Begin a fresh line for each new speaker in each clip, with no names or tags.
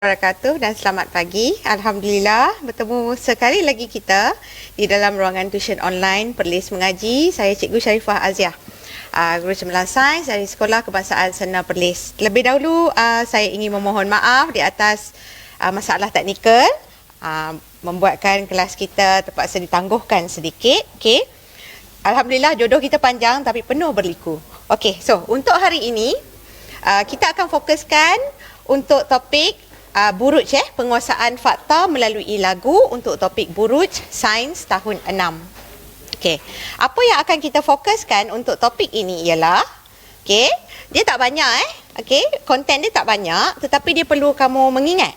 Wabarakatuh dan selamat pagi. Alhamdulillah bertemu sekali lagi kita di dalam ruangan tuition online Perlis Mengaji. Saya Cikgu Sharifah Aziah, Guru Cemerlang Sains dari Sekolah Kebangsaan Sena Perlis. Lebih dahulu saya ingin memohon maaf di atas masalah teknikal, membuatkan kelas kita terpaksa ditangguhkan sedikit. Okay. Alhamdulillah jodoh kita panjang tapi penuh berliku. Okey, so untuk hari ini kita akan fokuskan untuk topik buruj, penguasaan fakta melalui lagu untuk topik buruj sains tahun 6. Okey. Apa yang akan kita fokuskan untuk topik ini ialah dia tak banyak konten dia tak banyak, tetapi dia perlu kamu mengingat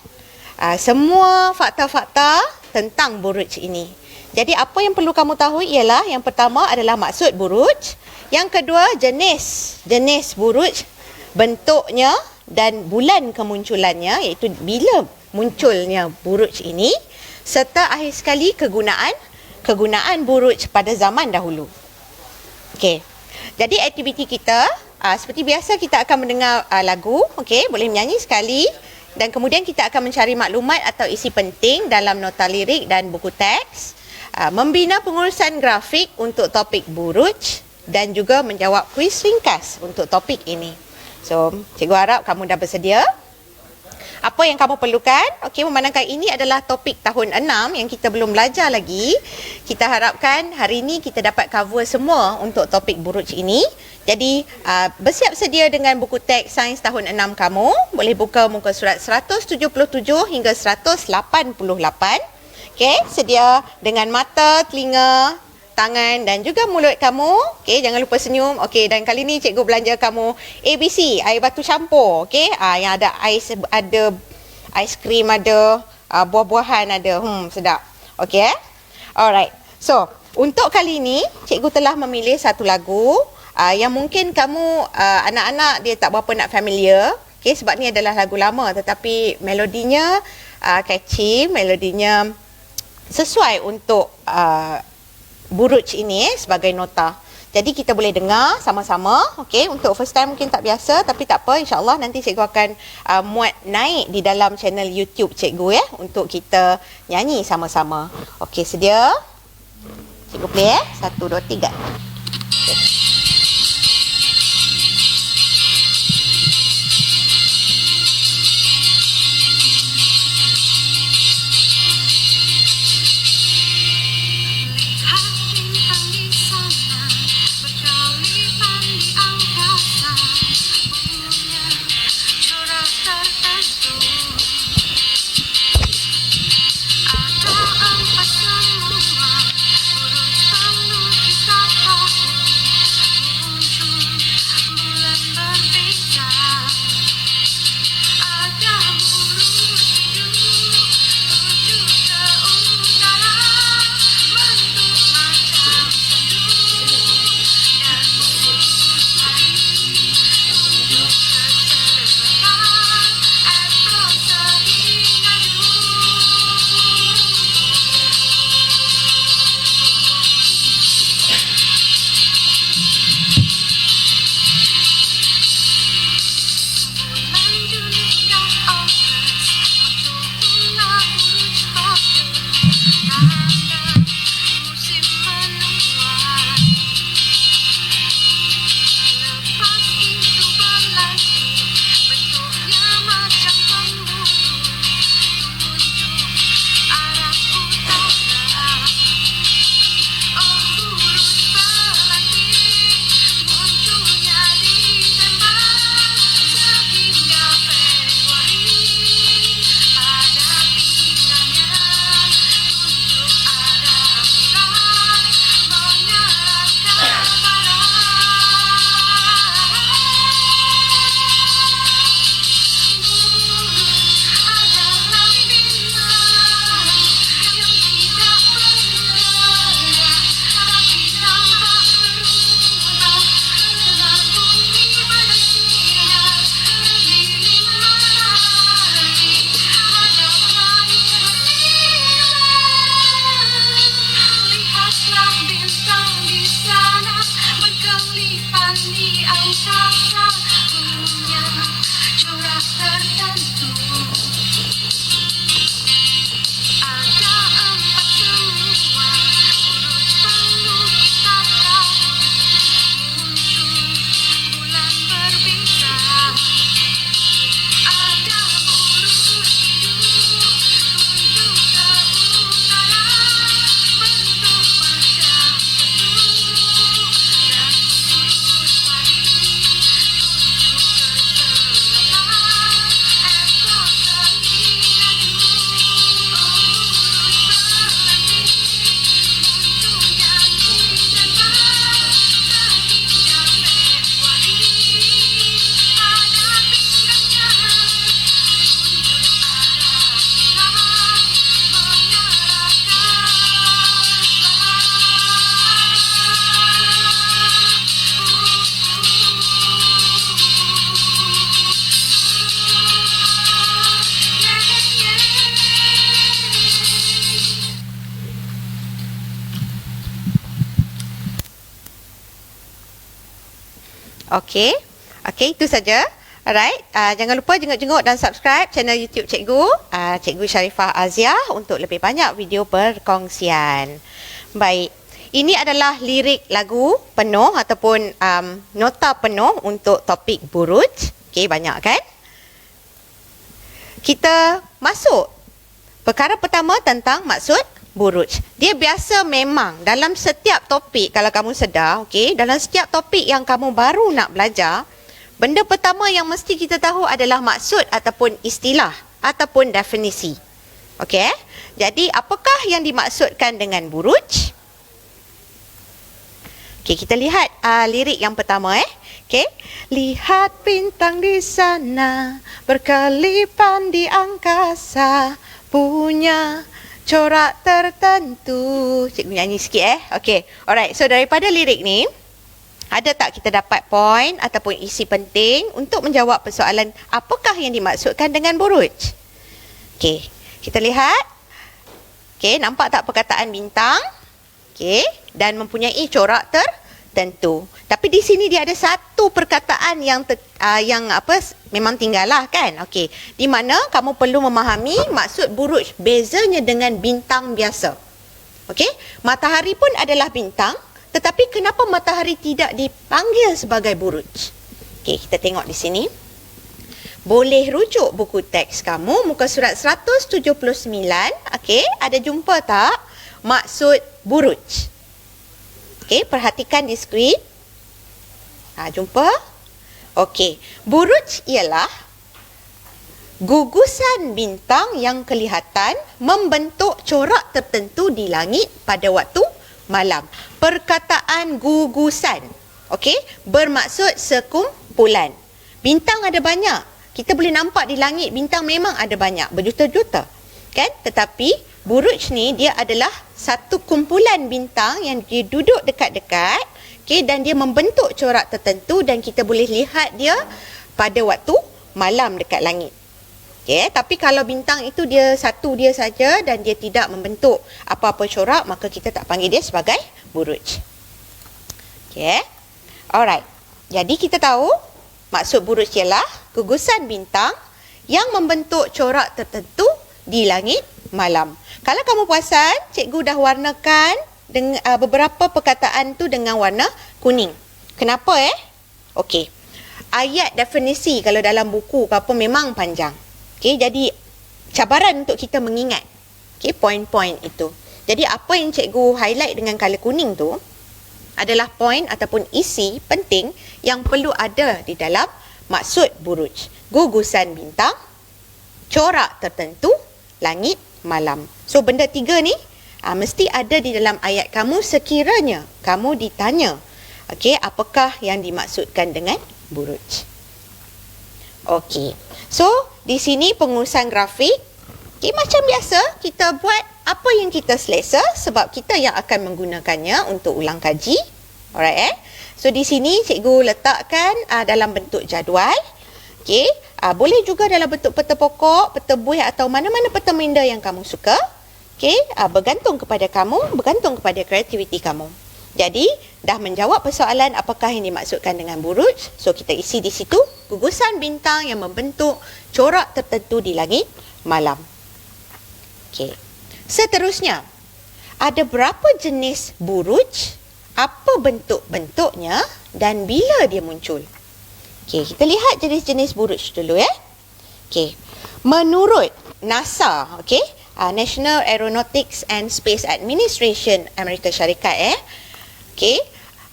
semua fakta-fakta tentang buruj ini. Jadi apa yang perlu kamu tahu ialah yang pertama adalah maksud buruj, yang kedua jenis buruj, bentuknya dan bulan kemunculannya, iaitu bila munculnya buruj ini, serta akhir sekali kegunaan buruj pada zaman dahulu. Okey. Jadi aktiviti kita seperti biasa, kita akan mendengar lagu, boleh menyanyi sekali, dan kemudian kita akan mencari maklumat atau isi penting dalam nota lirik dan buku teks, membina pengurusan grafik untuk topik buruj, dan juga menjawab kuis ringkas untuk topik ini. So, cikgu harap kamu dah bersedia. Apa yang kamu perlukan? Memandangkan ini adalah topik tahun 6 yang kita belum belajar lagi, kita harapkan hari ini kita dapat cover semua untuk topik buruj ini. Jadi, bersiap sedia dengan buku teks sains tahun 6 kamu. Boleh buka muka surat 177 hingga 188. Sedia dengan mata, telinga, tangan dan juga mulut kamu. Jangan lupa senyum. Dan kali ni cikgu belanja kamu ABC, air batu campur. Yang ada ais, ada aiskrim, ada buah-buahan, ada. Sedap. Alright. So, untuk kali ni cikgu telah memilih satu lagu yang mungkin kamu anak-anak dia tak berapa nak familiar. Sebab ni adalah lagu lama, tetapi melodinya catchy, melodinya sesuai untuk buruj ini sebagai nota. Jadi kita boleh dengar sama-sama. Untuk first time mungkin tak biasa, tapi tak apa, insya-Allah nanti cikgu akan muat naik di dalam channel YouTube cikgu untuk kita nyanyi sama-sama. Sedia? Cikgu play 1 2 3. Okey. Okey, itu saja. Alright, jangan lupa jenguk-jenguk dan subscribe channel YouTube Cikgu, Cikgu Sharifah Aziah untuk lebih banyak video perkongsian. Baik, ini adalah lirik lagu penuh ataupun nota penuh untuk topik buruj. Okey, banyak kan? Kita masuk. Perkara pertama tentang maksud buruj. Dia biasa memang dalam setiap topik, kalau kamu sedar, okey, dalam setiap topik yang kamu baru nak belajar, benda pertama yang mesti kita tahu adalah maksud ataupun istilah ataupun definisi. Okey? Jadi, apakah yang dimaksudkan dengan buruj? Okey, kita lihat lirik yang pertama Okey. Lihat bintang di sana, berkelipan di angkasa, punya corak tertentu. Cikgu nyanyi sikit Okey. Alright, so daripada lirik ni, ada tak kita dapat poin ataupun isi penting untuk menjawab persoalan apakah yang dimaksudkan dengan buruj? Okey, kita lihat. Okey, nampak tak perkataan bintang? Okey, dan mempunyai corak tertentu. Tapi di sini dia ada satu perkataan yang memang tinggallah kan? Okey, di mana kamu perlu memahami maksud buruj, bezanya dengan bintang biasa. Okey, matahari pun adalah bintang. Tetapi kenapa matahari tidak dipanggil sebagai buruj? Okey, kita tengok di sini. Boleh rujuk buku teks kamu, muka surat 179. Okey, ada jumpa tak maksud buruj? Okey, perhatikan di skrin. Jumpa? Okey, buruj ialah gugusan bintang yang kelihatan membentuk corak tertentu di langit pada waktu malam. Perkataan gugusan, okey, bermaksud sekumpulan. Bintang ada banyak. Kita boleh nampak di langit bintang memang ada banyak, berjuta-juta. Kan? Tetapi buruj ni dia adalah satu kumpulan bintang yang dia duduk dekat-dekat, okey, dan dia membentuk corak tertentu dan kita boleh lihat dia pada waktu malam dekat langit. Okay, tapi kalau bintang itu dia satu dia saja dan dia tidak membentuk apa-apa corak, maka kita tak panggil dia sebagai buruj. Okay. Alright. Jadi kita tahu maksud buruj ialah gugusan bintang yang membentuk corak tertentu di langit malam. Kalau kamu perasan, cikgu dah warnakan dengan beberapa perkataan tu dengan warna kuning. Kenapa Okey. Ayat definisi kalau dalam buku ke apa memang panjang. Okay, jadi cabaran untuk kita mengingat poin-poin itu. Jadi apa yang cikgu highlight dengan color kuning tu adalah poin ataupun isi penting yang perlu ada di dalam maksud buruj. Gugusan bintang, corak tertentu, langit malam. So benda tiga ni mesti ada di dalam ayat kamu sekiranya kamu ditanya, apakah yang dimaksudkan dengan buruj. Okey. So, di sini pengurusan grafik. Macam biasa, kita buat apa yang kita selesa sebab kita yang akan menggunakannya untuk ulang kaji. Alright So, di sini cikgu letakkan dalam bentuk jadual. Boleh juga dalam bentuk peta pokok, peta buih atau mana-mana peta minda yang kamu suka. Bergantung kepada kamu, bergantung kepada kreativiti kamu. Jadi, dah menjawab persoalan apakah yang dimaksudkan dengan buruj. So, kita isi di situ gugusan bintang yang membentuk corak tertentu di langit malam. Seterusnya, ada berapa jenis buruj, apa bentuk-bentuknya dan bila dia muncul? Kita lihat jenis-jenis buruj dulu Menurut NASA, National Aeronautics and Space Administration Amerika Syarikat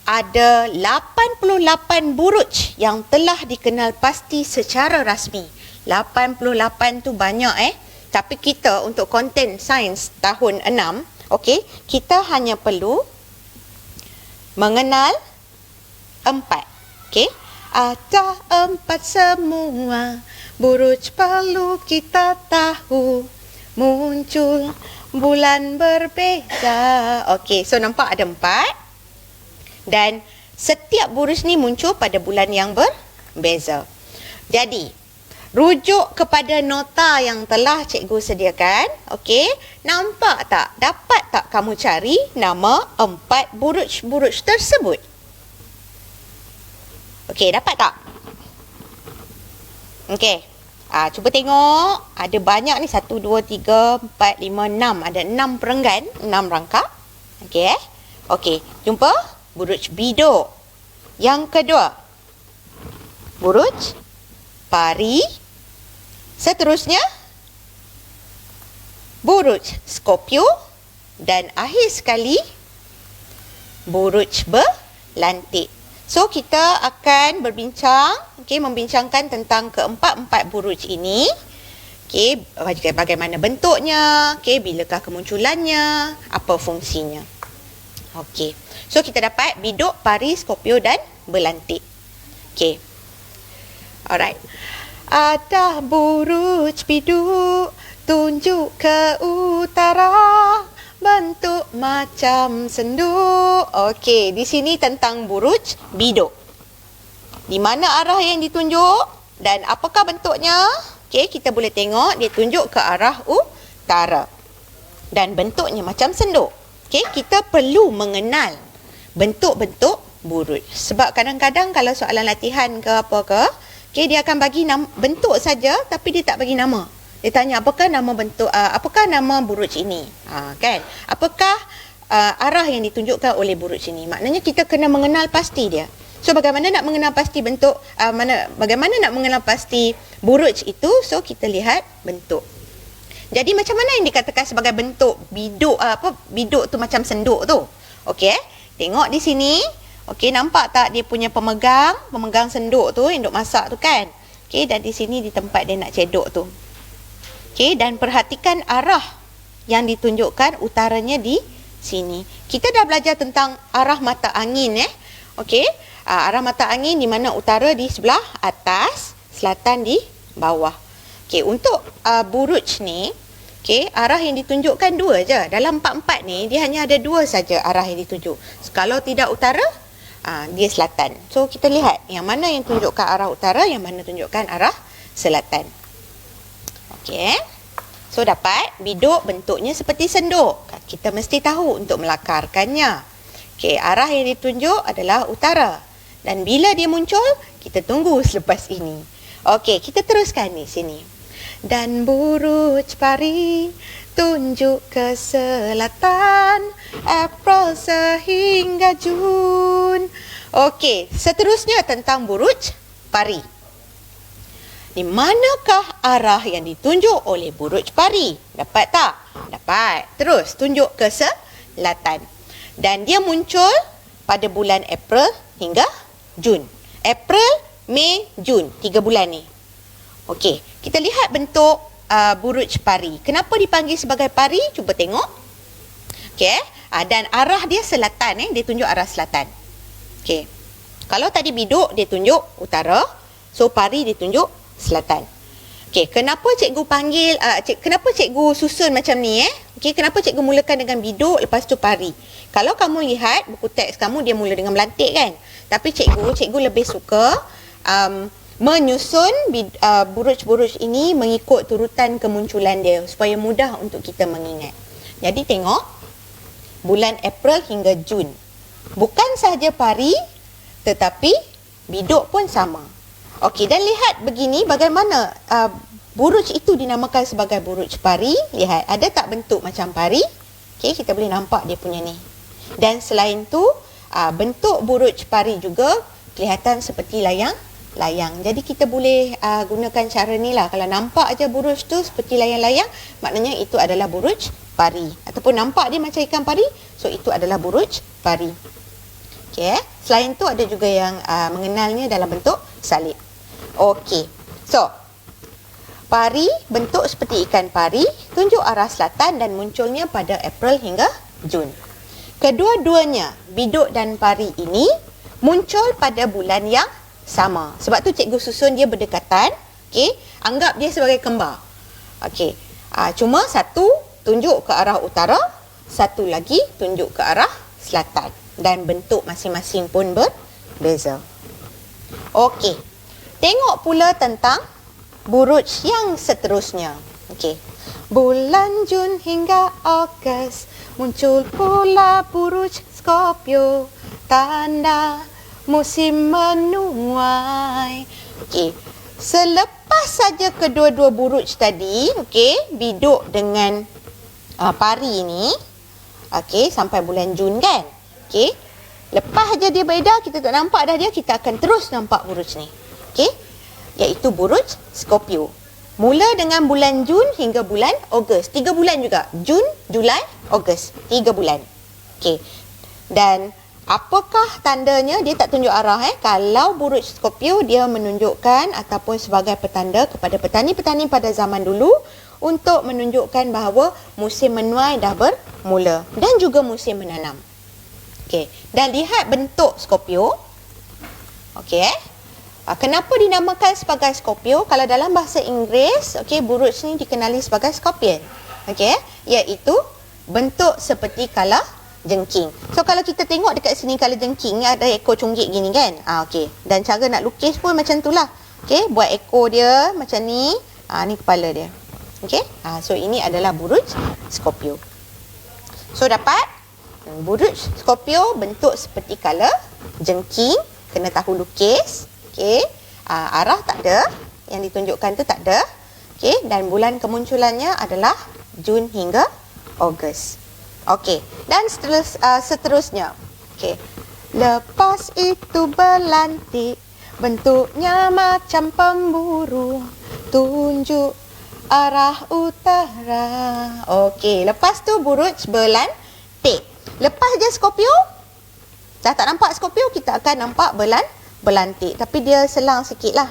ada 88 buruj yang telah dikenal pasti secara rasmi. 88 tu banyak Tapi kita untuk konten sains tahun 6, kita hanya perlu mengenal 4. Ada 4 semua buruj perlu kita tahu. Muncul bulan berbeza. So nampak ada 4. Dan setiap buruj ni muncul pada bulan yang berbeza. Jadi, rujuk kepada nota yang telah cikgu sediakan. Nampak tak? Dapat tak kamu cari nama 4 buruj-buruj tersebut? Okey, dapat tak? Okey. Cuba tengok. Ada banyak ni. 1, 2, 3, 4, 5, 6. Ada 6 perenggan. 6 rangkap. Okey. Okey. Jumpa. Buruj biduk. Yang kedua. Buruj pari. Seterusnya. Buruj Scorpio. Dan akhir sekali. Buruj berlantik. So, kita akan berbincang, membincangkan tentang keempat-empat buruj ini. Bagaimana bentuknya, bilakah kemunculannya, apa fungsinya. So kita dapat biduk, pari, Scorpio dan berlantik. Alright. Ada buruj biduk, tunjuk ke utara, bentuk macam senduk. Okey, di sini tentang buruj biduk. Di mana arah yang ditunjuk dan apakah bentuknya? Okey, kita boleh tengok dia tunjuk ke arah utara. Dan bentuknya macam senduk. Okey, kita perlu mengenal bentuk-bentuk buruj. Sebab kadang-kadang kalau soalan latihan ke apa ke, dia akan bagi bentuk saja tapi dia tak bagi nama. Dia tanya apakah nama bentuk, apakah nama buruj ini, kan? Apakah arah yang ditunjukkan oleh buruj ini? Maknanya kita kena mengenal pasti dia. So bagaimana nak mengenal pasti bentuk, bagaimana nak mengenal pasti buruj itu? So kita lihat bentuk. Jadi macam mana yang dikatakan sebagai bentuk biduk, biduk tu macam senduk tu? Okey, tengok di sini. Okey, nampak tak dia punya pemegang senduk tu yang duk masak tu kan? Okey, dan di sini di tempat dia nak cedok tu. Okey, dan perhatikan arah yang ditunjukkan utaranya di sini. Kita dah belajar tentang arah mata angin Okey, arah mata angin di mana utara di sebelah atas, selatan di bawah. Okey, untuk buruj ni, arah yang ditunjukkan 2 je. Dalam 4-4 ni dia hanya ada 2 saja arah yang ditunjuk. Kalau tidak utara, dia selatan. So kita lihat yang mana yang tunjukkan arah utara, yang mana tunjukkan arah selatan. Okey. So dapat biduk bentuknya seperti senduk. Kita mesti tahu untuk melakarkannya. Okey, arah yang ditunjuk adalah utara. Dan bila dia muncul, kita tunggu selepas ini. Okey, kita teruskan di sini. Dan buruj pari tunjuk ke selatan, April sehingga Jun. Okey, seterusnya tentang buruj pari. Di manakah arah yang ditunjuk oleh buruj pari? Dapat tak? Dapat. Terus tunjuk ke selatan. Dan dia muncul pada bulan April hingga Jun. April, Mei, Jun. 3 bulan ni. Okey, kita lihat bentuk buruj pari. Kenapa dipanggil sebagai pari? Cuba tengok. Okey, dan arah dia selatan dia tunjuk arah selatan. Okey. Kalau tadi biduk dia tunjuk utara, so pari dia tunjuk selatan. Okey, kenapa cikgu panggil kenapa cikgu susun macam ni Okey, kenapa cikgu mulakan dengan biduk lepas tu pari? Kalau kamu lihat buku teks kamu dia mula dengan melantik kan? Tapi cikgu lebih suka menyusun buruj-buruj ini mengikut turutan kemunculan dia supaya mudah untuk kita mengingat. Jadi tengok bulan April hingga Jun. Bukan sahaja pari tetapi biduk pun sama. Okey, dan lihat begini bagaimana buruj itu dinamakan sebagai buruj pari. Lihat, ada tak bentuk macam pari? Okey, kita boleh nampak dia punya ni. Dan selain tu, bentuk buruj pari juga kelihatan seperti layang. Jadi kita boleh gunakan cara ni lah. Kalau nampak aja buruj tu seperti layang-layang, maknanya itu adalah buruj pari. Ataupun nampak dia macam ikan pari, so itu adalah buruj pari. Okey, selain tu ada juga yang mengenalnya dalam bentuk salib. Okey, so pari bentuk seperti ikan pari, tunjuk arah selatan dan munculnya pada April hingga Jun. Kedua-duanya, biduk dan pari ini muncul pada bulan yang sama. Sebab tu cikgu susun dia berdekatan. Okey, anggap dia sebagai kembar. Okey, cuma satu tunjuk ke arah utara, satu lagi tunjuk ke arah selatan. Dan bentuk masing-masing pun berbeza. Okey, tengok pula tentang buruj yang seterusnya. Okey, bulan Jun hingga Ogos muncul pula buruj Scorpio, tanda musim menuai. Okey. Selepas saja kedua-dua buruj tadi, okey, biduk dengan pari ni, okey, sampai bulan Jun kan. Okey. Lepas saja dia beredar, kita tak nampak dah dia, kita akan terus nampak buruj ni. Okey. Iaitu buruj Scorpio. Mula dengan bulan Jun hingga bulan Ogos. 3 bulan juga. Jun, Julai, Ogos. 3 bulan. Okey. Dan apakah tandanya? Dia tak tunjuk arah. Kalau buruj Scorpio, dia menunjukkan ataupun sebagai petanda kepada petani-petani pada zaman dulu untuk menunjukkan bahawa musim menuai dah bermula dan juga musim menanam. Okey. Dan lihat bentuk Scorpio. Okey. Kenapa dinamakan sebagai Scorpio? Kalau dalam bahasa Inggeris, okey, buruj ni dikenali sebagai scorpion. Okey, iaitu bentuk seperti kala jengking. So kalau kita tengok dekat sini kala jengking ni ada ekor cunggit gini kan. Okey. Dan cara nak lukis pun macam itulah. Okey, buat ekor dia macam ni. Ni kepala dia. Okey. So ini adalah buruj Scorpio. So dapat buruj Scorpio bentuk seperti kala jengking, kena tahu lukis. Okey. Arah tak ada, yang ditunjukkan tu tak ada. Okey, dan bulan kemunculannya adalah Jun hingga Ogos. Okey, dan seterusnya. Okey. Lepas itu berlantik, bentuknya macam pemburu, tunjuk arah utara. Okey, lepas tu buruj berlantik. Lepas je Scorpio, dah tak nampak Scorpio, kita akan nampak berlantik. Tapi dia selang sikit lah,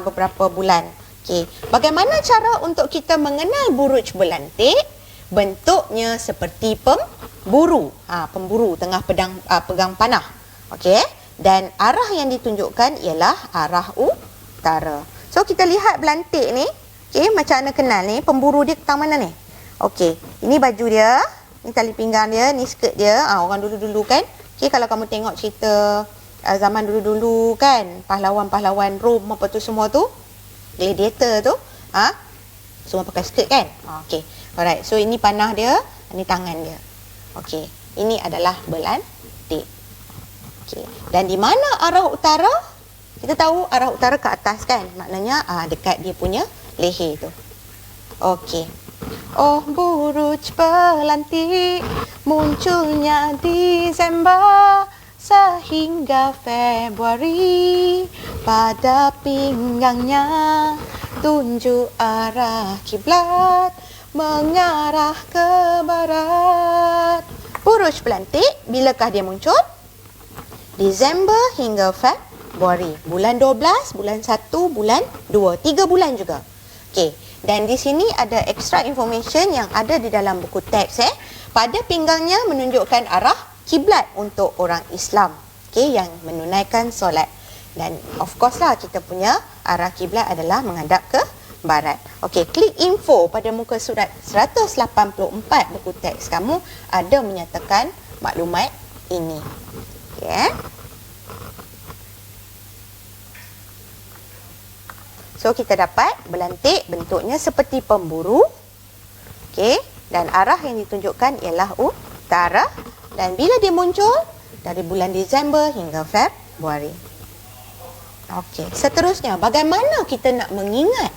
beberapa bulan. Okey, bagaimana cara untuk kita mengenal buruj berlantik? Bentuknya seperti pemburu. Pemburu tengah pegang panah. Okey, dan arah yang ditunjukkan ialah arah utara. So kita lihat berlantik ni. Okey, macam mana kenal ni? Pemburu dia ketang mana ni? Okey, ini baju dia, ni tali pinggang dia, ni skirt dia. Orang dulu-dulu kan. Okey, kalau kamu tengok cerita zaman dulu-dulu kan, pahlawan-pahlawan Rom apa tu semua tu, gladiator tu, semua pakai skirt kan. Okey. Alright. So ini panah dia, ini tangan dia. Okey. Ini adalah berlantik. Okey. Dan di mana arah utara? Kita tahu arah utara ke atas kan. Maknanya dekat dia punya leher tu. Okey. Oh, buruj berlantik munculnya Disember sehingga Februari, pada pinggangnya tunjuk arah kiblat mengarah ke barat. Buruj berlantik, bilakah dia muncul? Disember hingga Februari. Bulan 12, bulan 1, bulan 2. 3 bulan juga. Okey. Dan di sini ada extra information yang ada di dalam buku teks. Pada pinggangnya menunjukkan arah kiblat untuk orang Islam, okey, yang menunaikan solat. Dan of course lah, kita punya arah kiblat adalah menghadap ke barat. Okey, klik info pada muka surat 184 buku teks kamu ada menyatakan maklumat ini. Okey. So kita dapat berlantik bentuknya seperti pemburu. Okey, dan arah yang ditunjukkan ialah utara. Dan bila dia muncul? Dari bulan Disember hingga Februari. Okey, seterusnya bagaimana kita nak mengingat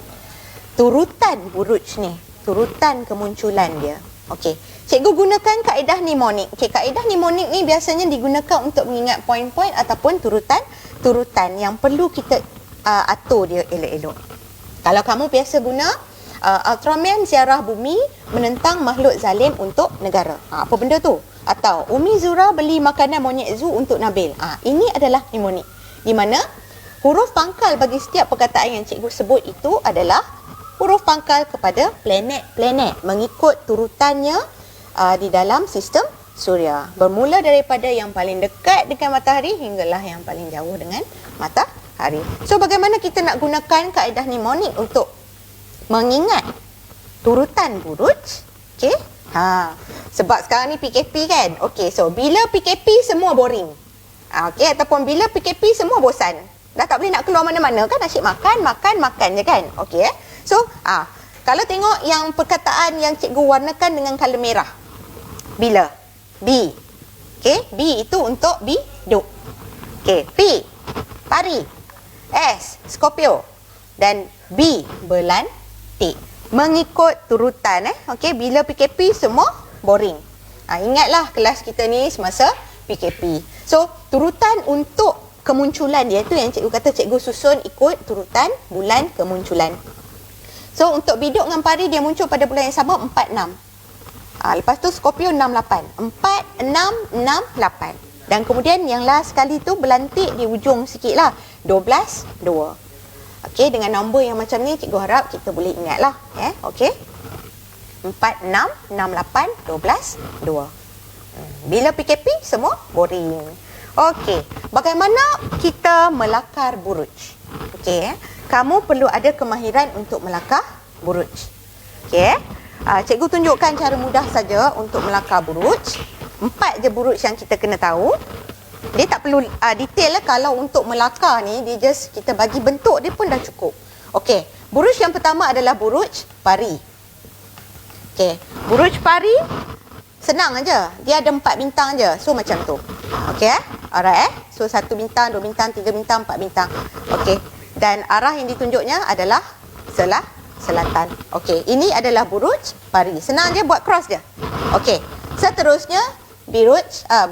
turutan buruj ni, turutan kemunculan dia? Okey, cikgu gunakan kaedah mnemonik. Okey, kaedah mnemonik ni biasanya digunakan untuk mengingat poin-poin ataupun turutan yang perlu kita atur dia elok-elok. Kalau kamu biasa guna Ultraman ziarah bumi menentang makhluk zalim untuk negara. Apa benda tu? Atau Umi Zura beli makanan monyet zoo untuk Nabil. Ini adalah mnemonik, di mana huruf pangkal bagi setiap perkataan yang cikgu sebut itu adalah huruf pangkal kepada planet-planet mengikut turutannya di dalam sistem suria. Bermula daripada yang paling dekat dengan matahari hinggalah yang paling jauh dengan matahari. So bagaimana kita nak gunakan kaedah mnemonik untuk mengingat turutan buruj? Okey. Sebab sekarang ni PKP kan. Okey, so bila PKP semua boring. Okey, ataupun bila PKP semua bosan. Dah tak boleh nak keluar mana-mana kan, asyik makan je kan. Okey. So, kalau tengok yang perkataan yang cikgu warnakan dengan color merah. Bila? B. Okey, B itu untuk biduk. Okey, P. pari. S, Scorpio. Dan B, berlantik. Mengikut turutan. Okey, bila PKP semua boring. Ingatlah kelas kita ni semasa PKP. So, turutan untuk kemunculan dia tu yang cikgu kata cikgu susun ikut turutan bulan kemunculan. So, untuk biduk dengan pari dia muncul pada bulan yang sama 4-6. Lepas tu Scorpio 6-8. 4-6-6-8. Dan kemudian yang last sekali tu berlantik di ujung sikit lah. 12-2. Okey, dengan nombor yang macam ni cikgu harap kita boleh ingat lah. Okey. 4-6-6-8-12-2. Bila PKP semua boring. Okey, bagaimana kita melakar buruj? Okey, kamu perlu ada kemahiran untuk melakar buruj. Okey, cikgu tunjukkan cara mudah saja untuk melakar buruj. 4 je buruj yang kita kena tahu. Dia tak perlu detail lah. Kalau untuk melakar ni, dia just kita bagi bentuk dia pun dah cukup. Okey, buruj yang pertama adalah buruj pari. Okey, buruj pari senang aja. Dia ada 4 bintang je. So macam tu. Okey, alright. So 1 bintang, 2 bintang, 3 bintang, 4 bintang. Okey. Dan arah yang ditunjuknya adalah selatan. Okey, ini adalah buruj pari. Senang je buat cross je. Okey. Seterusnya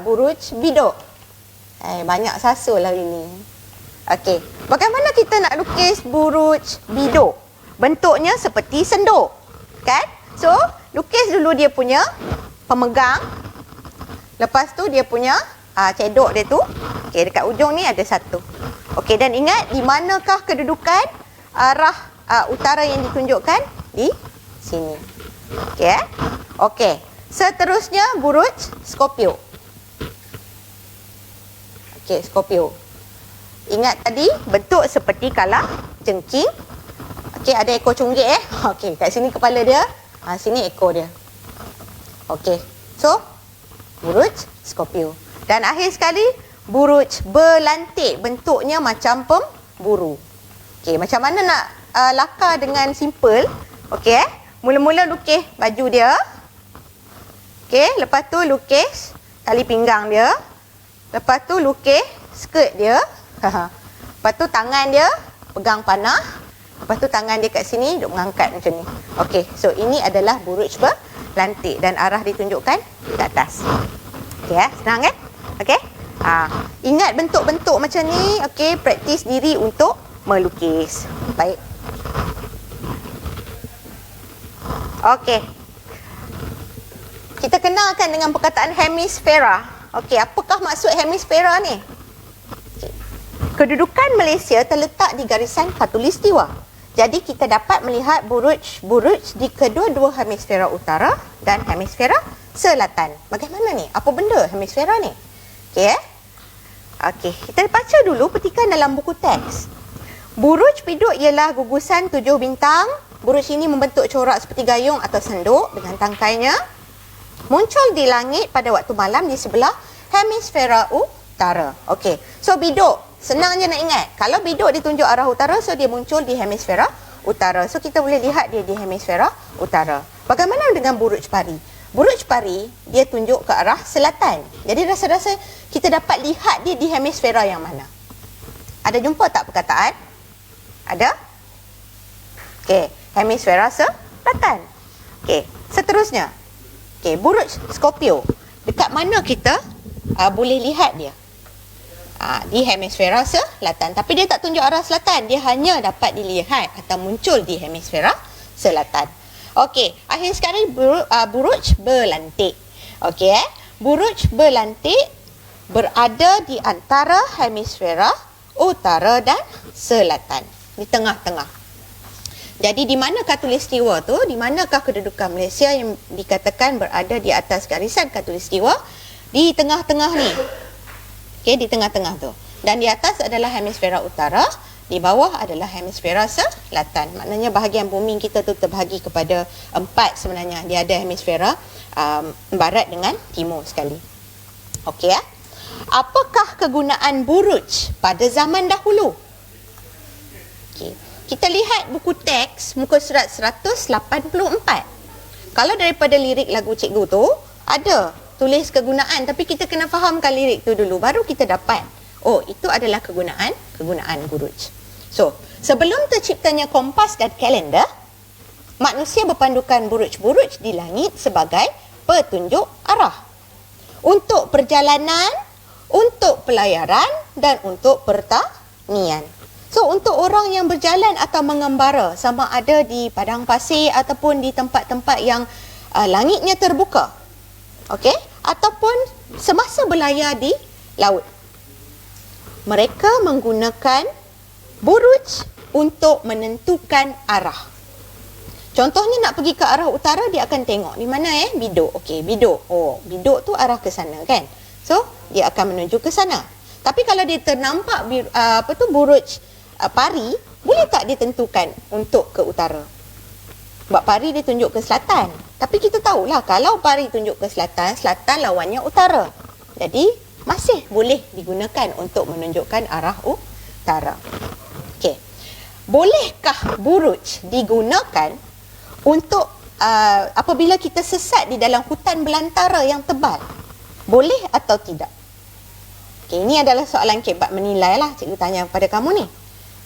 buruj biduk. Banyak sasul lah ini. Okey, bagaimana kita nak lukis buruj biduk? Bentuknya seperti senduk, kan? So, lukis dulu dia punya pemegang. Lepas tu dia punya cedok dia tu. Okey, dekat ujung ni ada satu. Okey, dan ingat di manakah kedudukan arah utara yang ditunjukkan? Di sini. Okey. Okey. Seterusnya buruj Scorpio. Okey, Scorpio. Ingat tadi bentuk seperti kala jengking. Okey, ada ekor cunggit Okey, kat sini kepala dia, sini ekor dia. Okey. So, buruj Scorpio. Dan akhir sekali buruj berlantik, bentuknya macam pemburu. Okey, macam mana nak lakar dengan simple? Okey, mula-mula lukis baju dia. Okey, lepas tu lukis tali pinggang dia. Lepas tu lukis skirt dia. Lepas tu tangan dia pegang panah. Lepas tu tangan dia kat sini duk mengangkat macam ni. Okey, so ini adalah buruj berlantik dan arah ditunjukkan ke atas. Okey, senang kan? Okey. Ingat bentuk-bentuk macam ni, okey, praktis diri untuk melukis. Baik. Okey. Kita kenalkan dengan perkataan hemisfera. Okey, apakah maksud hemisfera ni? Okay. Kedudukan Malaysia terletak di garisan khatulistiwa. Jadi kita dapat melihat buruj di kedua-dua hemisfera utara dan hemisfera selatan. Bagaimana ni? Apa benda hemisfera ni? Okey. Okey, kita baca dulu petikan dalam buku teks. Buruj biduk ialah gugusan 7 bintang. Buruj ini membentuk corak seperti gayung atau senduk dengan tangkainya. Muncul di langit pada waktu malam di sebelah hemisfera utara. Okey. So biduk, senang je nak ingat. Kalau biduk ditunjuk arah utara, so dia muncul di hemisfera utara. So kita boleh lihat dia di hemisfera utara. Bagaimana dengan buruj pari? Buruj pari dia tunjuk ke arah selatan. Jadi rasa-rasa kita dapat lihat dia di hemisfera yang mana? Ada jumpa tak perkataan? Ada? Okey, hemisfera selatan. Okey, seterusnya. Okey, buruj Scorpio. Dekat mana kita boleh lihat dia? Di hemisfera selatan. Tapi dia tak tunjuk arah selatan. Dia hanya dapat dilihat atau muncul di hemisfera selatan. Okey, akhir sekali buruj berlantik. Okey, buruj berlantik berada di antara hemisfera utara dan selatan. Di tengah-tengah. Jadi di mana khatulistiwa tu? Di manakah kedudukan Malaysia yang dikatakan berada di atas garisan khatulistiwa? Di tengah-tengah ni. Okey, di tengah-tengah tu. Dan di atas adalah hemisfera utara, di bawah adalah hemisfera selatan. Maknanya bahagian bumi kita tu terbahagi kepada 4 sebenarnya. Dia ada hemisfera barat dengan timur sekali. Okey ya. Apakah kegunaan buruj pada zaman dahulu? Okey. Kita lihat buku teks muka surat 184. Kalau daripada lirik lagu cikgu tu ada tulis kegunaan, tapi kita kena fahamkan lirik tu dulu baru kita dapat Oh, itu adalah kegunaan buruj. So, sebelum terciptanya kompas dan kalender, manusia berpandukan buruj-buruj di langit sebagai petunjuk arah untuk perjalanan, untuk pelayaran dan untuk pertanian. So, untuk orang yang berjalan atau mengembara, sama ada di padang pasir ataupun di tempat-tempat yang langitnya terbuka, okey, ataupun semasa berlayar di laut, mereka menggunakan buruj untuk menentukan arah. Contohnya nak pergi ke arah utara, dia akan tengok di mana biduk. Okey, biduk. Oh, biduk tu arah ke sana kan. So, dia akan menuju ke sana. Tapi kalau dia ternampak buruj pari, boleh tak dia tentukan untuk ke utara? Sebab pari dia tunjuk ke selatan. Tapi kita tahulah kalau pari tunjuk ke selatan, selatan lawannya utara. Jadi, masih boleh digunakan untuk menunjukkan arah utara. Okey. Bolehkah buruj digunakan untuk apabila kita sesat di dalam hutan belantara yang tebal? Boleh atau tidak? Okey, ini adalah soalan kebat menilai lah cikgu tanya kepada kamu ni.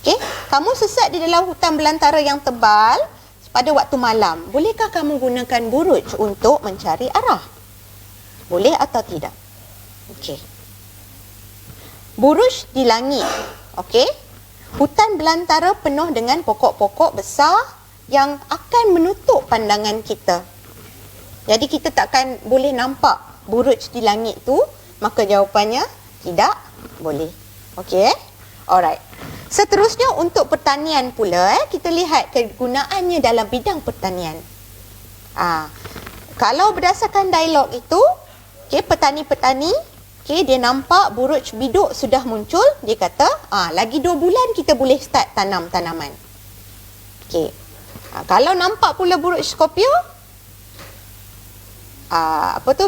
Okey, kamu sesat di dalam hutan belantara yang tebal pada waktu malam. Bolehkah kamu gunakan buruj untuk mencari arah? Boleh atau tidak? Okey. Buruj di langit. Okey. Hutan belantara penuh dengan pokok-pokok besar yang akan menutup pandangan kita. Jadi kita takkan boleh nampak buruj di langit tu, maka jawapannya tidak boleh. Okey? Alright. Seterusnya untuk pertanian pula, kita lihat kegunaannya dalam bidang pertanian. Kalau berdasarkan dialog itu, okey, petani-petani, okey, dia nampak buruj biduk sudah muncul, dia kata, lagi 2 bulan kita boleh start tanam tanaman. Okey. Kalau nampak pula buruj Scorpio,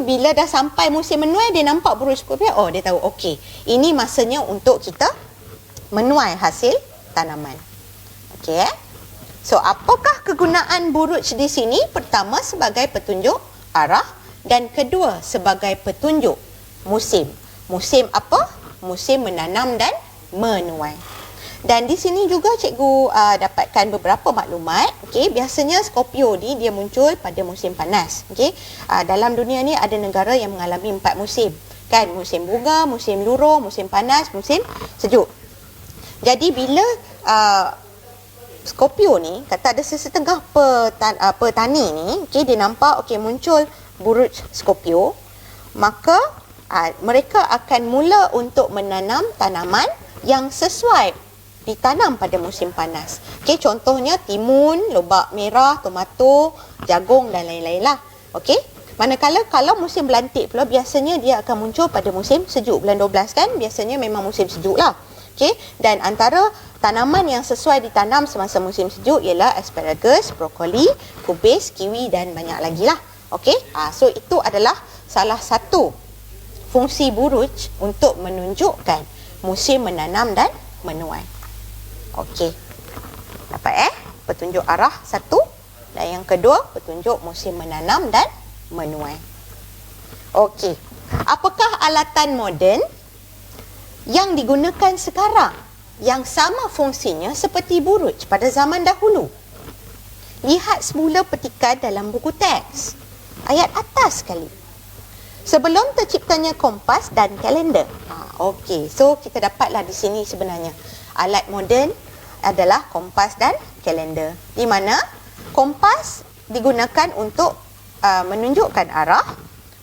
bila dah sampai musim menuai, dia nampak buruj Scorpio, dia tahu, okey, ini masanya untuk kita menuai hasil tanaman. Okey. So, apakah kegunaan buruj di sini? Pertama, sebagai petunjuk arah, dan kedua, sebagai petunjuk musim. Musim apa? Musim menanam dan menuai. Dan di sini juga cikgu dapatkan beberapa maklumat. Okey, biasanya Scorpio ni dia muncul pada musim panas. Okey, dalam dunia ni ada negara yang mengalami 4 musim. Kan, musim bunga, musim luruh, musim panas, musim sejuk. Jadi bila Scorpio ni, kata ada sesetengah petani ni, okey, dia nampak okey muncul buruj Scorpio, maka mereka akan mula untuk menanam tanaman yang sesuai ditanam pada musim panas. Okey, contohnya timun, lobak merah, tomato, jagung dan lain-lain lah. Okey. Manakala kalau musim belantik pula, biasanya dia akan muncul pada musim sejuk, bulan 12 kan, biasanya memang musim sejuk lah. Okey, dan antara tanaman yang sesuai ditanam semasa musim sejuk ialah asparagus, brokoli, kubis, kiwi dan banyak lagi lah. Okey, so itu adalah salah satu fungsi buruj untuk menunjukkan musim menanam dan menuai. Okey, dapat petunjuk arah satu, dan yang kedua petunjuk musim menanam dan menuai. Okey, apakah alatan moden yang digunakan sekarang yang sama fungsinya seperti buruj pada zaman dahulu? Lihat semula petikan dalam buku teks ayat atas sekali. Sebelum terciptanya kompas dan kalender. Okey, so kita dapatlah di sini sebenarnya alat moden adalah kompas dan kalender. Di mana kompas digunakan untuk menunjukkan arah,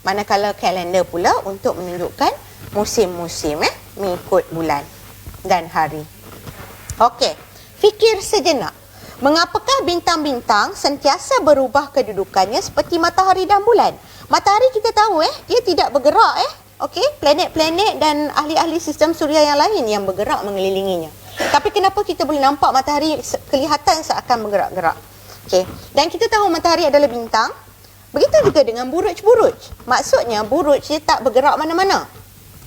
manakala kalender pula untuk menunjukkan musim-musim mengikut bulan dan hari. Okey, fikir sejenak. Mengapakah bintang-bintang sentiasa berubah kedudukannya seperti matahari dan bulan? Matahari kita tahu dia tidak bergerak Okey, planet-planet dan ahli-ahli sistem suria yang lain yang bergerak mengelilinginya. Tapi kenapa kita boleh nampak matahari kelihatan seakan bergerak-gerak? Okey, dan kita tahu matahari adalah bintang. Begitu juga dengan buruj-buruj. Maksudnya buruj dia tak bergerak mana-mana.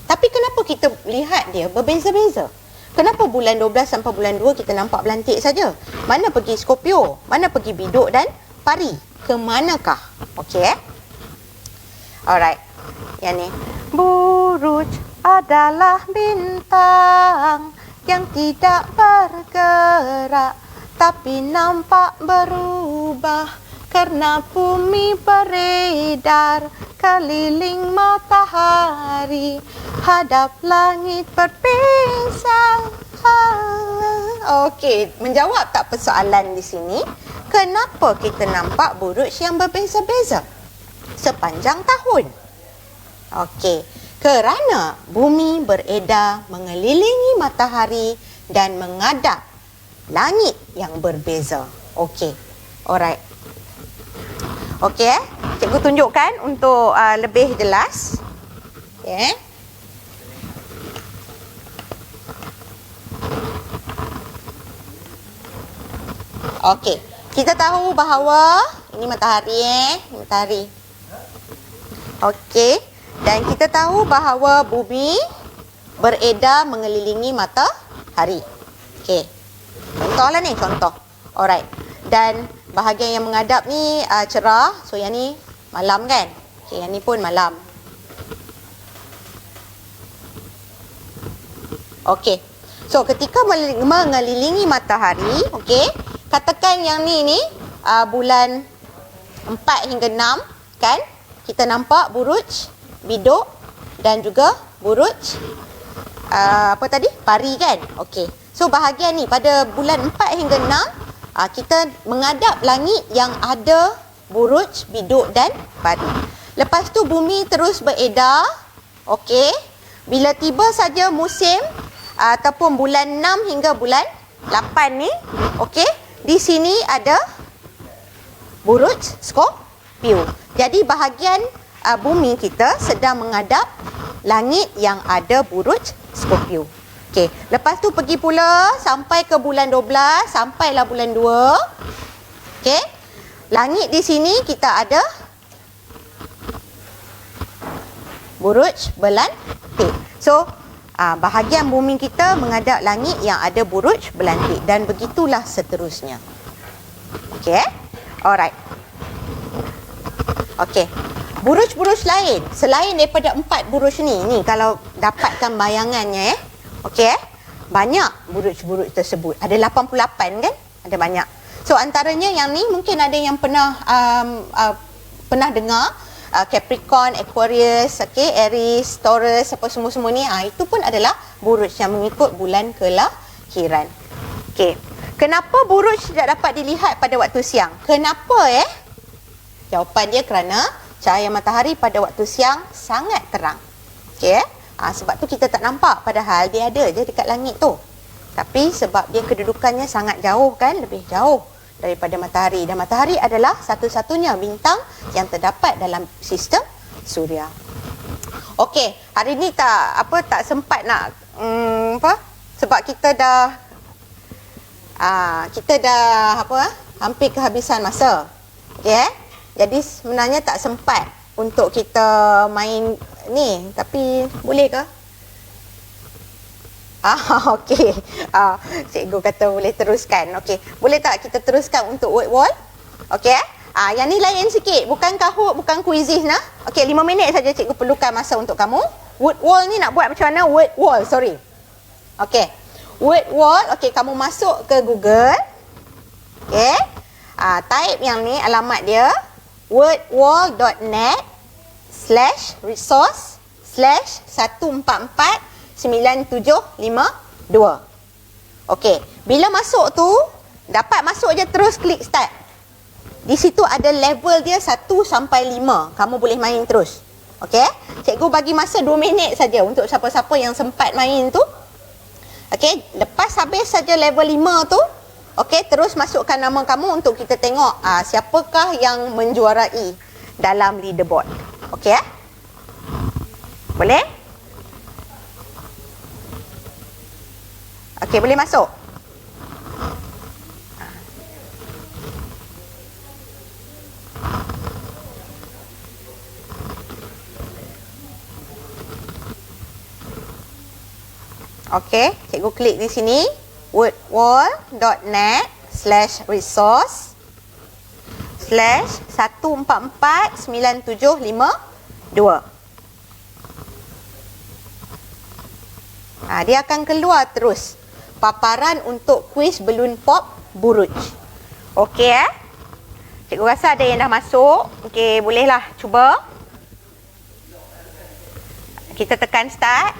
Tapi kenapa kita lihat dia berbeza-beza? Kenapa bulan 12 sampai bulan 2 kita nampak belantik saja? Mana pergi Scorpio? Mana pergi biduk dan pari? Ke manakah? Okey. Alright. Yang ni. Buruj, adalah bintang yang tidak bergerak tapi nampak berubah karena bumi beredar keliling matahari hadap langit berbeza. Okey, menjawab tak persoalan di sini? Kenapa kita nampak buruj yang berbeza-beza sepanjang tahun? Okey, kerana bumi beredar mengelilingi matahari dan menghadap langit yang berbeza. Okey, alright. Okey, cikgu tunjukkan untuk lebih jelas. Okey. Okey, kita tahu bahawa ini matahari matahari. Okey, dan kita tahu bahawa bumi beredar mengelilingi matahari. Okey. Contohlah ni, contoh. Alright. Dan bahagian yang menghadap ni cerah, so yang ni malam kan? Okey, yang ni pun malam. Okey. So ketika mengelilingi matahari, okey, katakan yang ni bulan 4 hingga 6 kan? Kita nampak buruj biduk dan juga buruj apa tadi? Pari kan? Okey. So bahagian ni pada bulan 4 hingga 6 kita menghadap langit yang ada buruj biduk dan pari. Lepas tu bumi terus beredar. Okey. Bila tiba saja musim ataupun bulan 6 hingga bulan 8 ni, okey, di sini ada buruj Scorpio. Jadi bahagian bumi kita sedang menghadap langit yang ada buruj Scorpio. Okey, lepas tu pergi pula sampai ke bulan 12, sampailah bulan 2. Okey. Langit di sini kita ada buruj berlantik. So, bahagian bumi kita menghadap langit yang ada buruj berlantik dan begitulah seterusnya. Okey. Alright. Okey. Buruj-buruj lain selain daripada 4 buruj ni kalau dapatkan bayangannya okey, banyak buruj-buruj tersebut. Ada 88 kan? Ada banyak. So antaranya yang ni mungkin ada yang pernah dengar Capricorn, Aquarius, okey, Aries, Taurus, apa semua-semua ni, itu pun adalah buruj yang mengikut bulan kelahiran. Okey. Kenapa buruj tidak dapat dilihat pada waktu siang? Kenapa Jawapan dia kerana cahaya matahari pada waktu siang sangat terang. Okey. Sebab tu kita tak nampak padahal dia ada je dekat langit tu. Tapi sebab dia kedudukannya sangat jauh kan, lebih jauh daripada matahari, dan matahari adalah satu-satunya bintang yang terdapat dalam sistem suria. Okey, hari ni tak sempat nak sebab kita dah hampir kehabisan masa. Okey. Jadi sebenarnya tak sempat untuk kita main ni, tapi boleh ke? Okey. Cikgu kata boleh teruskan. Okey. Boleh tak kita teruskan untuk word wall? Okey. Yang ni lain sikit, bukan Kahoot, bukan quizzes nah. Okey, 5 minit saja cikgu perlukan masa untuk kamu. Word wall ni nak buat macam mana? Word wall, sorry. Okey. Word wall, okey, kamu masuk ke Google. Okey. Type yang ni alamat dia wordwall.net/resource/1449752. Okey, bila masuk tu, dapat masuk je terus klik start. Di situ ada level dia 1 sampai 5. Kamu boleh main terus. Okey, cikgu bagi masa 2 minit saja untuk siapa-siapa yang sempat main tu. Okey, lepas habis saja level 5 tu, okey, terus masukkan nama kamu untuk kita tengok siapakah yang menjuarai dalam leaderboard. Okey Boleh? Okey, boleh masuk. Okey, cikgu klik di sini wordwall.net/resource/1449752. Dia akan keluar terus paparan untuk kuis balloon pop buruj. Okey Cikgu rasa ada yang dah masuk. Okey, bolehlah cuba. Kita tekan start.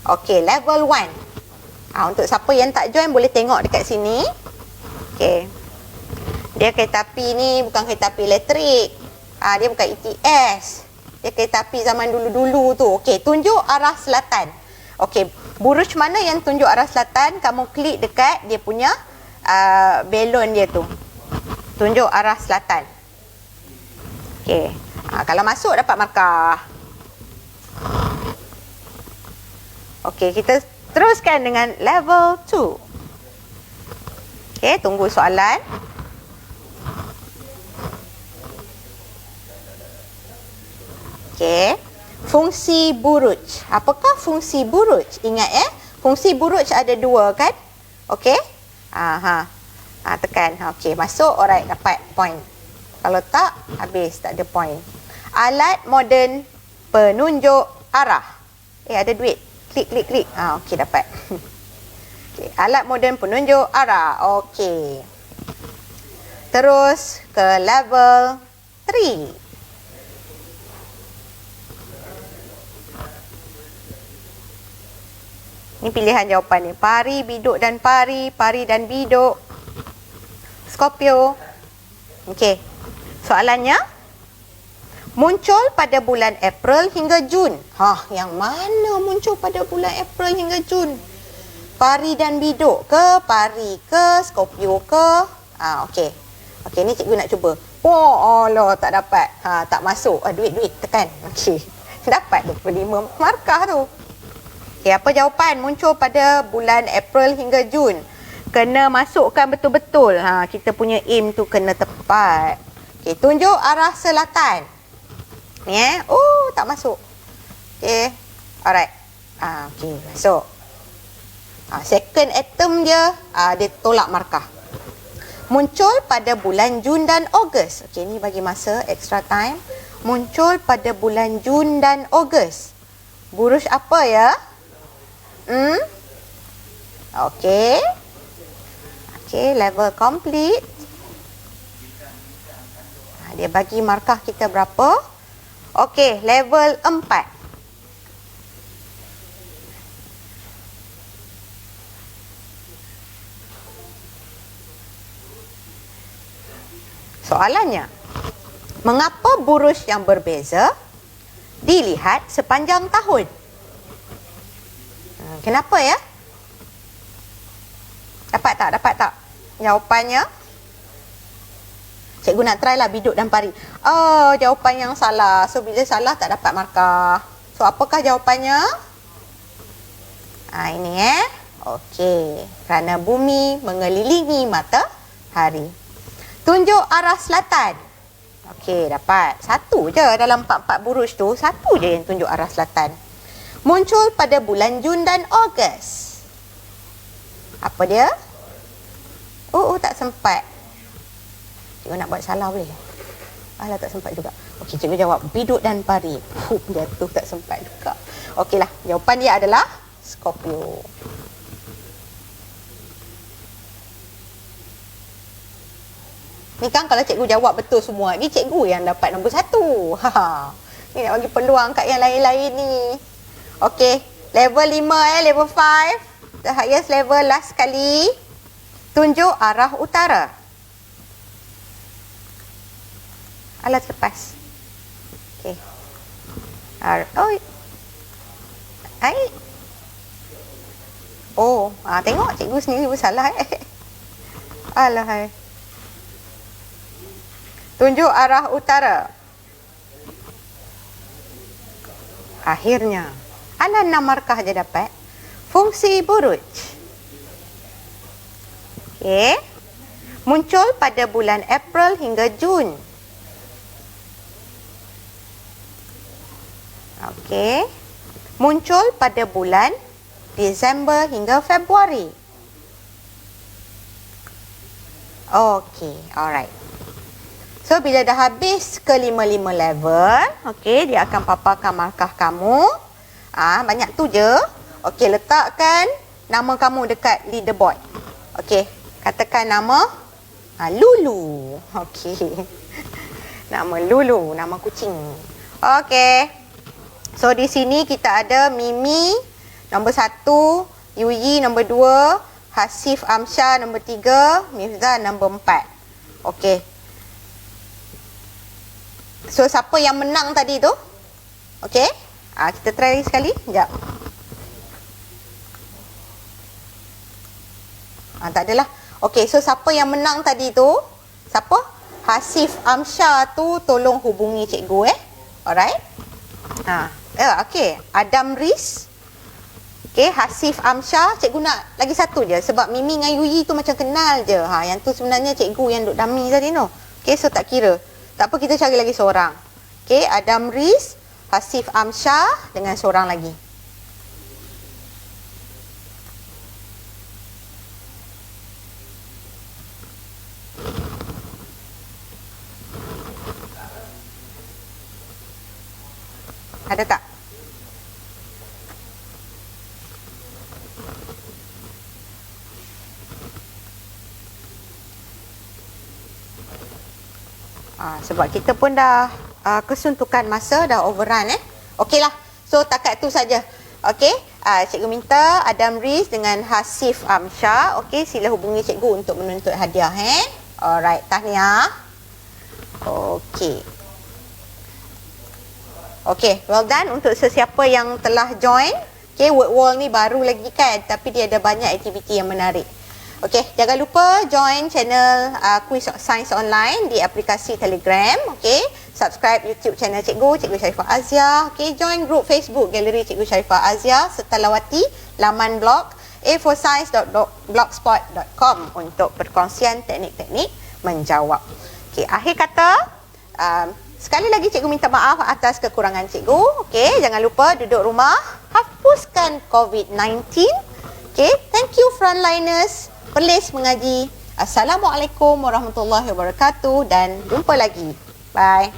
Okey, level 1. Untuk siapa yang tak join boleh tengok dekat sini. Okey. Dia kereta api ni bukan kereta api elektrik. Dia bukan ETS. Dia kereta api zaman dulu-dulu tu. Okey, tunjuk arah selatan. Okey, buruj mana yang tunjuk arah selatan, kamu klik dekat dia punya balon dia tu. Tunjuk arah selatan. Okey. Kalau masuk dapat markah. Okey, kita teruskan dengan level 2. Okey, tunggu soalan. Okey. Fungsi buruj. Apakah fungsi buruj? Ingat fungsi buruj ada 2 kan? Okey? Tekan. Okey, masuk, alright, dapat point. Kalau tak, habis, tak ada point. Alat moden penunjuk arah. Ada duit. Klik. Okey, dapat. Okay. Alat moden penunjuk arah. Okey. Terus ke level 3. Ini pilihan jawapan ni. Pari, biduk dan pari. Pari dan biduk. Scorpio. Okey. Soalannya. Muncul pada bulan April hingga Jun. Yang mana muncul pada bulan April hingga Jun? Pari dan biduk ke? Pari ke? Scorpio ke? Okey. Okey, ni cikgu nak cuba. Allah, tak dapat. Tak masuk. Duit. Tekan. Okey. Dapat 25 markah tu. Okey, apa jawapan? Muncul pada bulan April hingga Jun. Kena masukkan betul-betul. Kita punya aim tu kena tepat. Okey, tunjuk arah selatan. Ni tak masuk. Okey. Alright. Okey, masuk. Second atom dia, dia tolak markah. Muncul pada bulan Jun dan Ogos. Okey, ni bagi masa extra time. Muncul pada bulan Jun dan Ogos. Buruj apa ya? Okey. Okey, level complete. Dia bagi markah kita berapa? Okey, level 4. Soalannya, mengapa buruj yang berbeza dilihat sepanjang tahun? Kenapa ya? Dapat tak? Jawapannya? Cikgu nak try lah biduk dan pari. Jawapan yang salah. So, bila salah tak dapat markah. So, apakah jawapannya? Ini Okey. Kerana bumi mengelilingi matahari. Tunjuk arah selatan. Okey, dapat. Satu je dalam 4-4 buruj tu. Satu je yang tunjuk arah selatan. Muncul pada bulan Jun dan Ogos. Apa dia? Tak sempat. Cikgu nak buat salah boleh? Tak sempat juga. Okey, cikgu jawab biduk dan pari. Jatuh tak sempat juga. Okeylah, jawapan dia adalah Scorpio. Ni kan kalau cikgu jawab betul semua, ni cikgu yang dapat nombor 1. Ni nak bagi peluang kat yang lain-lain ni. Okey, level 5 level 5. The highest level last sekali. Tunjuk arah utara. Alat lepas. Okey. Tengok cikgu sendiri pun salah Alah Tunjuk arah utara. Akhirnya. 6 markah je dapat. Fungsi buruj. Okey. Muncul pada bulan April hingga Jun. Okey. Muncul pada bulan Disember hingga Februari. Okey, alright. So, bila dah habis ke 5-5 level, okey, dia akan paparkan markah kamu. Banyak tu je. Okey, letakkan nama kamu dekat leaderboard. Okey, katakan nama Lulu. Okey. Nama Lulu, nama kucing. Okey. So di sini kita ada Mimi nombor 1, Yuyi nombor 2, Hasif Amsyah nombor 3, Mirza nombor 4. Okey. So siapa yang menang tadi tu? Okey. Kita try lagi sekali. Sekejap. Tak adalah. Okey, so siapa yang menang tadi tu? Siapa? Hasif Amsyah tu tolong hubungi cikgu Alright. Okey, Adam Riz. Okey, Hasif Amsyah, cikgu nak lagi satu je sebab Mimi dengan Yuyi tu macam kenal je. Yang tu sebenarnya cikgu yang duk dummy tadi no. Okey, so tak kira. Tak apa, kita cari lagi seorang. Okey, Adam Riz, Hasif Amsyah dengan seorang lagi. Ada tak? Sebab kita pun dah kesuntukan masa, dah overrun Okeylah. So takat tu saja. Okey, cikgu minta Adam Riz dengan Hasif Amsyah. Okey, sila hubungi cikgu untuk menuntut hadiah Alright, tahniah. Okey. Okey, well done untuk sesiapa yang telah join. Okey, word wall ni baru lagi kan, tapi dia ada banyak aktiviti yang menarik. Okey, jangan lupa join channel Quiz Science Online di aplikasi Telegram. Okey, subscribe YouTube channel Cikgu Sharifah Azia. Okey, join group Facebook Galeri Cikgu Sharifah Azia serta lawati laman blog a4science.blogspot.com untuk perkongsian teknik-teknik menjawab. Okey, akhir kata, sekali lagi cikgu minta maaf atas kekurangan cikgu. Okey, jangan lupa duduk rumah, hapuskan COVID-19. Okey, thank you frontliners. Perlis mengaji. Assalamualaikum warahmatullahi wabarakatuh dan jumpa lagi. Bye.